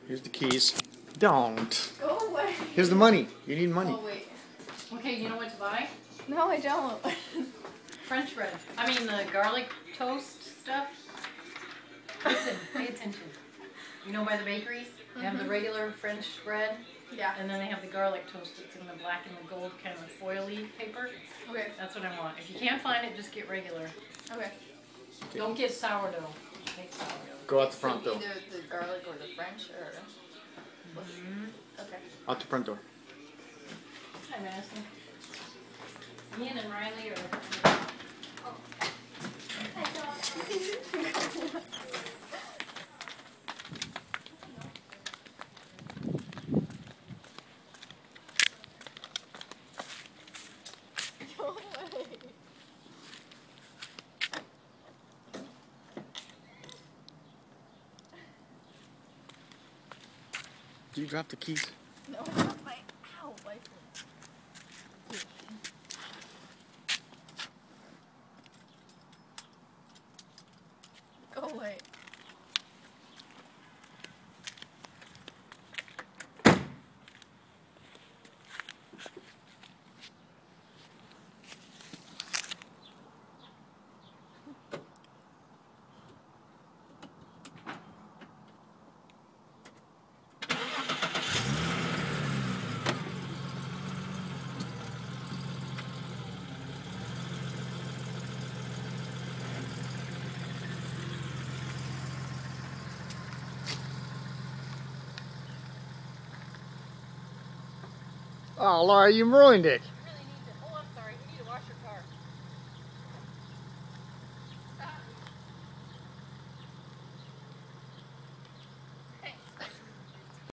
Here's the keys. Don't. Go away. Here's the money. You need money. Oh, wait. Okay, you know what to buy? No, I don't. French bread. I mean the garlic toast stuff. Listen, pay attention. You know by the bakery, they have the regular French bread, Yeah. and then they have the garlic toast that's in the black and the gold kind of foily paper. Okay. That's what I want. If you can't find it, just get regular. Okay. Don't get sourdough. Make sourdough. Go out the front door. Either the garlic or the French or. Okay. Out the front door. Hi, Madison. Ian and Riley are. Go away. Did you drop the keys? No, it's not my license. Go away. Oh, Laura, you ruined it.